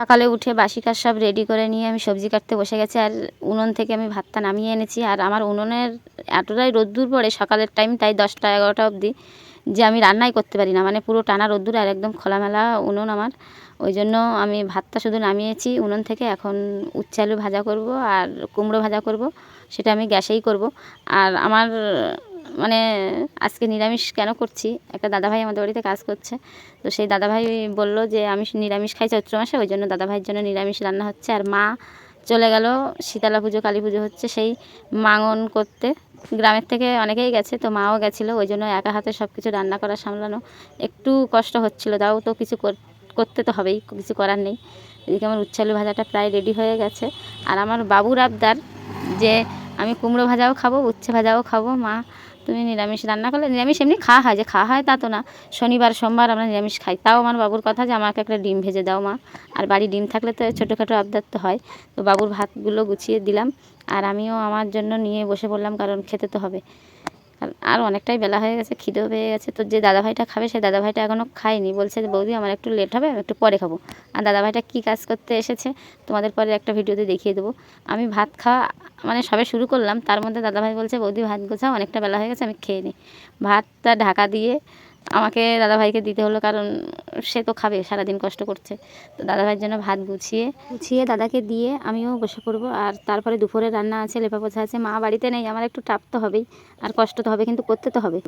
সকালে উঠে বাসি কাজ সব রেডি করে নিয়ে আমি সবজি কাটতে বসে গেছি। আর উনুন থেকে আমি ভাতটা নামিয়ে এনেছি। আর আমার উনুনের এতটাই রোদ্দুর পড়ে সকালের টাইম, তাই 10টা-11টা অবধি, যে আমি রান্নাই করতে পারি না, মানে পুরো টানা রোদ্দুর আর একদম খোলামেলা উনুন আমার। ওই জন্য আমি ভাতটা শুধু নামিয়েছি উনুন থেকে। এখন উচ্ছে আলু ভাজা করব আর কুমড়ো ভাজা করব, সেটা আমি গ্যাসেই করব। আর আমার মানে আজকে নিরামিষ কেন করছি, একটা দাদাভাই আমাদের বাড়িতে কাজ করছে, তো সেই দাদাভাই বলল যে আমি নিরামিষ খাই চৈত্র মাসে, ওই জন্য দাদাভাইয়ের জন্য নিরামিষ রান্না হচ্ছে। আর মা চলে গেল, শীতলা পুজো কালী পুজো হচ্ছে সেই মাঙন করতে, গ্রামের থেকে অনেকেই গেছে, তো মাও গেছিলো। ওই জন্য একা হাতে সব কিছু রান্না করা সামলানো একটু কষ্ট হচ্ছিলো, তাও তো কিছু করতে তো হবেই, কিছু করার নেই। এদিকে আমার উচ্ছে আলু ভাজাটা প্রায় রেডি হয়ে গেছে। আর আমার বাবুর আবদার যে আমি কুমড়ো ভাজাও খাবো, উচ্ছে ভাজাও খাবো, মা তুমি নিরামিষ রান্না করলে। নিরামিষ এমনি খাওয়া হয়, যে খাওয়া হয় তা তো না, শনিবার সোমবার আমরা নিরামিষ খাই। তাও আমার বাবুর কথা যে আমাকে একটা ডিম ভেজে দাও মা। আর বাড়ি ডিম থাকলে তো ছোটোখাটো আবদার তো হয়। তো বাবুর ভাতগুলো গুছিয়ে দিলাম, আর আমিও আমার জন্য নিয়ে বসে পড়লাম, কারণ খেতে তো হবে। আর অনেকটাই বেলা হয়ে গেছে, খিদেও পেয়ে গেছে। তো যে দাদাভাইটা খাবে, সেই দাদাভাইটা এখনও খায়নি, বলছে যে বৌদি আমার একটু লেট হবে, আমি একটু পরে খাবো। আর দাদাভাইটা কী কাজ করতে এসেছে তোমাদের পরে একটা ভিডিওতে দেখিয়ে দেবো। আমি ভাত খাওয়া মানে সবে শুরু করলাম, তার মধ্যে দাদাভাই বলছে বৌদি ভাত গোছাও, অনেকটা বেলা হয়ে গেছে, আমি খেয়ে নিই। ভাতটা ঢাকা দিয়ে আমাকে দাদাভাইকে দিতে হলো, কারণ সে তো খাবে, সারাদিন কষ্ট করছে। তো দাদাভাইয়ের জন্য ভাত গুছিয়ে দাদাকে দিয়ে আমিও বসে পড়বো। আর তারপরে দুপুরে রান্না আছে, লেপা পোছা আছে। মা বাড়িতে নেই, আমার একটু টাপ তো হবেই, আর কষ্ট তো হবে, কিন্তু করতে তো হবে।